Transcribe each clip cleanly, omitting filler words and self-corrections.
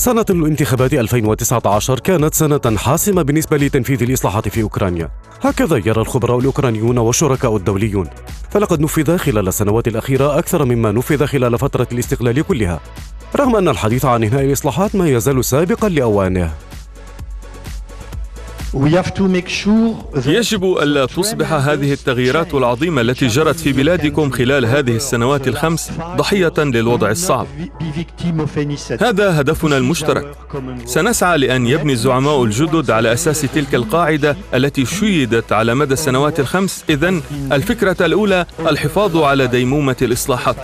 سنة الانتخابات 2019 كانت سنة حاسمة بالنسبة لتنفيذ الإصلاحات في أوكرانيا، هكذا يرى الخبراء الأوكرانيون والشركاء الدوليون، فلقد نفذ خلال السنوات الأخيرة أكثر مما نفذ خلال فترة الاستقلال كلها، رغم أن الحديث عن إنهاء الإصلاحات ما يزال سابقا لأوانه. يجب ألا تصبح هذه التغييرات العظيمة التي جرت في بلادكم خلال هذه السنوات الخمس ضحية للوضع الصعب. هذا هدفنا المشترك. سنسعى لأن يبني الزعماء الجدد على أساس تلك القاعدة التي شيدت على مدى السنوات الخمس. إذن الفكرة الأولى الحفاظ على ديمومة الإصلاحات.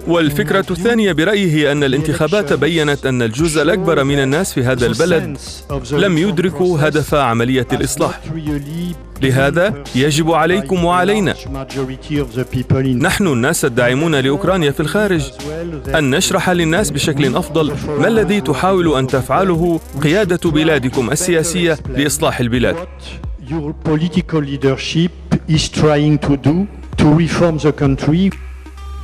والفكرة الثانية برأيي هي أن الانتخابات بيّنت أن الجزء الأكبر من الناس في هذا البلد لم يدركوا هدف عملية الإصلاح. لهذا يجب عليكم وعلينا، نحن الناس الداعمون لأوكرانيا في الخارج، أن نشرح للناس بشكل أفضل ما الذي تحاول أن تفعله قيادة بلادكم السياسية لإصلاح البلاد.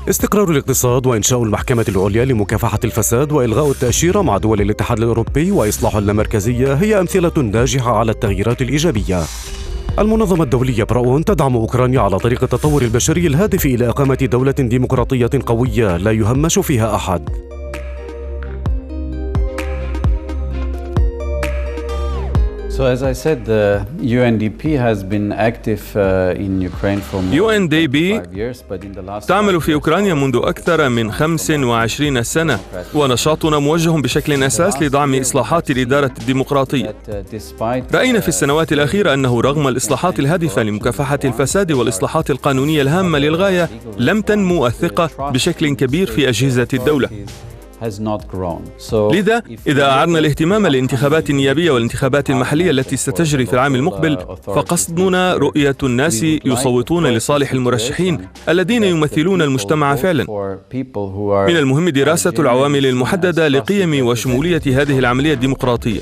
استقرار الاقتصاد وإنشاء المحكمة العليا لمكافحة الفساد وإلغاء التأشيرة مع دول الاتحاد الأوروبي وإصلاح اللامركزية هي أمثلة ناجحة على التغييرات الإيجابية. المنظمة الدولية برأون تدعم أوكرانيا على طريق التطور البشري الهادف إلى إقامة دولة ديمقراطية قوية لا يهمش فيها أحد. So as I said, the UNDP has been active in Ukraine for more than 5 years, but in the last تعمل في أوكرانيا منذ أكثر من 25 سنة، ونشاطنا موجه بشكل أساس لدعم إصلاحات الإدارة الديمقراطية. رأينا في السنوات الأخيرة أنه رغم الإصلاحات الهادفة لمكافحة الفساد والإصلاحات القانونية الهامة للغاية، لم تنمو الثقة بشكل كبير في أجهزة الدولة. لذا إذا أعرنا الاهتمام للانتخابات النيابية والانتخابات المحلية التي ستجري في العام المقبل، فقصدنا رؤية الناس يصوتون لصالح المرشحين الذين يمثلون المجتمع فعلا. من المهم دراسة العوامل المحددة لقيم وشمولية هذه العملية الديمقراطية.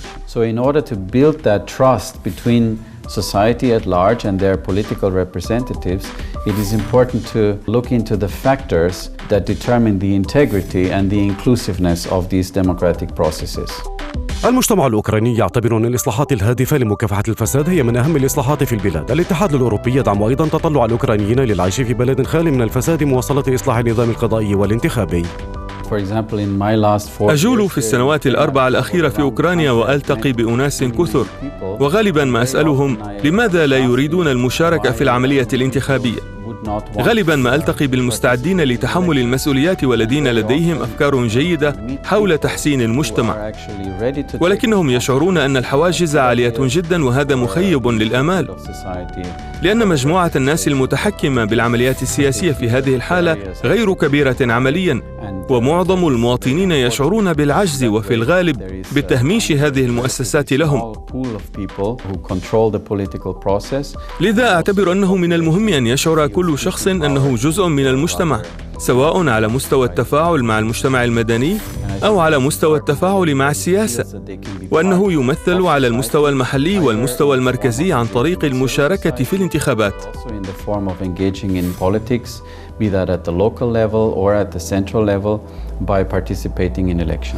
Society at large and their political representatives, it is important to look into the factors that determine the integrity and the inclusiveness of these democratic processes. المجتمع الأوكراني يعتبر أن الإصلاحات الهادفة لمكافحة الفساد هي من أهم الإصلاحات في البلاد. الاتحاد الأوروبي يدعم أيضا تطلع الأوكرانيين للعيش في بلد خالي من الفساد مواصلة إصلاح النظام القضائي والانتخابي. أجول في السنوات الأربع الأخيرة في أوكرانيا وألتقي بأناس كثر، وغالبا ما أسألهم لماذا لا يريدون المشاركة في العملية الانتخابية. غالبا ما ألتقي بالمستعدين لتحمل المسؤوليات والذين لديهم أفكار جيدة حول تحسين المجتمع، ولكنهم يشعرون أن الحواجز عالية جدا، وهذا مخيب للآمال، لأن مجموعة الناس المتحكمة بالعمليات السياسية في هذه الحالة غير كبيرة عمليا، ومعظم المواطنين يشعرون بالعجز وفي الغالب بتهميش هذه المؤسسات لهم. لذا أعتبر أنه من المهم أن يشعر كل شخص أنه جزء من المجتمع، سواء على مستوى التفاعل مع المجتمع المدني أو على مستوى التفاعل مع السياسة، وأنه يمثل على المستوى المحلي والمستوى المركزي عن طريق المشاركة في الانتخابات. be that at the local level or at the central level by participating in election.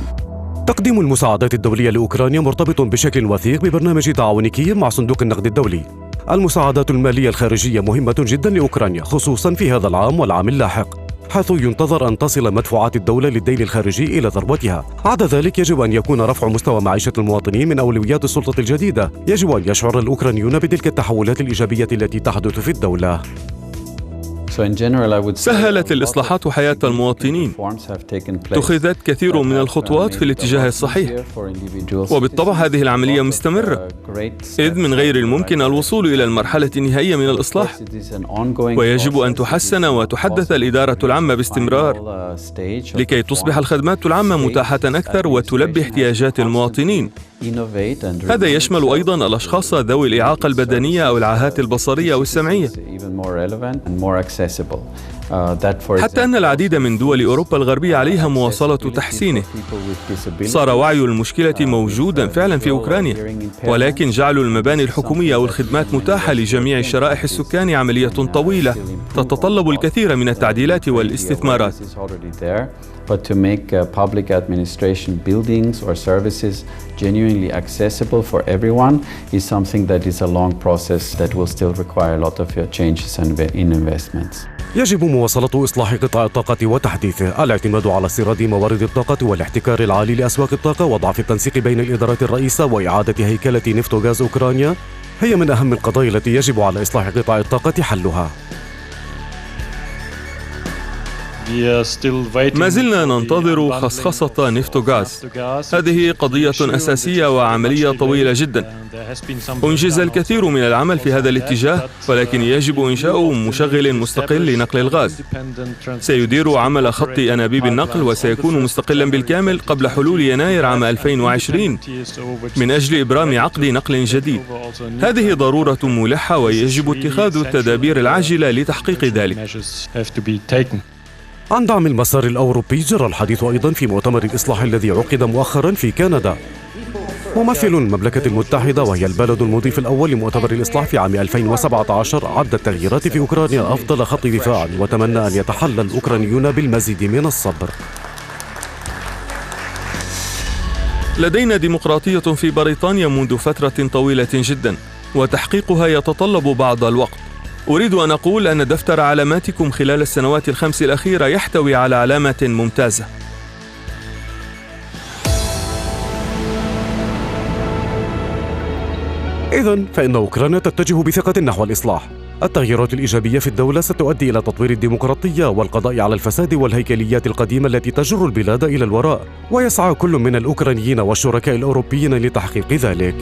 تقديم المساعدات الدولية لأوكرانيا مرتبط بشكل وثيق ببرنامج تعاون كييف مع صندوق النقد الدولي. المساعدات المالية الخارجية مهمة جدا لأوكرانيا، خصوصا في هذا العام والعام اللاحق، حيث ينتظر أن تصل مدفوعات الدولة للدين الخارجي إلى ذروتها. عدا ذلك يجب أن يكون رفع مستوى معيشة المواطنين من أولويات السلطة الجديدة. يجب أن يشعر الأوكرانيون بتلك التحولات الإيجابية التي تحدث في الدولة. سهلت الإصلاحات حياة المواطنين، اتخذت كثير من الخطوات في الاتجاه الصحيح، وبالطبع هذه العملية مستمرة، إذ من غير الممكن الوصول إلى المرحلة النهائية من الإصلاح، ويجب أن تحسن وتحدث الإدارة العامة باستمرار لكي تصبح الخدمات العامة متاحة أكثر وتلبي احتياجات المواطنين. هذا يشمل أيضا الأشخاص ذوي الإعاقة البدنية أو العاهات البصرية أو السمعية. حتى أن العديد من دول أوروبا الغربية عليها مواصلة تحسينه. صار وعي المشكلة موجودا فعلا في أوكرانيا، ولكن جعل المباني الحكومية أو الخدمات متاحة لجميع شرائح السكان عملية طويلة تتطلب الكثير من التعديلات والاستثمارات. But to make public administration buildings or services genuinely accessible for everyone is something that is a long process that will still require a lot of changes in investments. يجب مواصلة إصلاح قطاع الطاقة وتحديثه، الاعتماد على استيراد موارد الطاقة والاحتكار العالي لأسواق الطاقة وضعف التنسيق بين الإدارات الرئيسة وإعادة هيكلة نفط-غاز أوكرانيا هي من أهم القضايا التي يجب على إصلاح قطاع الطاقة حلها. ما زلنا ننتظر خصخصة نفط-غاز. هذه قضية أساسية وعملية طويلة جدا. أنجز الكثير من العمل في هذا الاتجاه، ولكن يجب إنشاء مشغل مستقل لنقل الغاز سيدير عمل خط أنابيب النقل وسيكون مستقلا بالكامل قبل حلول يناير عام 2020 من أجل إبرام عقد نقل جديد. هذه ضرورة ملحة ويجب اتخاذ التدابير العاجلة لتحقيق ذلك. عن دعم المسار الأوروبي جرى الحديث أيضا في مؤتمر الإصلاح الذي عقد مؤخرا في كندا. ممثل المملكة المتحدة وهي البلد المضيف الأول لمؤتمر الإصلاح في عام 2017 عد التغييرات في أوكرانيا أفضل خط دفاع، وتمنى أن يتحلى الأوكرانيون بالمزيد من الصبر. لدينا ديمقراطية في بريطانيا منذ فترة طويلة جدا، وتحقيقها يتطلب بعض الوقت. أريد أن أقول أن دفتر علاماتكم خلال السنوات ال5 الأخيرة يحتوي على علامات ممتازة. إذن فإن أوكرانيا تتجه بثقة نحو الإصلاح. التغييرات الإيجابية في الدولة ستؤدي إلى تطوير الديمقراطية والقضاء على الفساد والهيكليات القديمة التي تجر البلاد إلى الوراء، ويسعى كل من الأوكرانيين والشركاء الأوروبيين لتحقيق ذلك.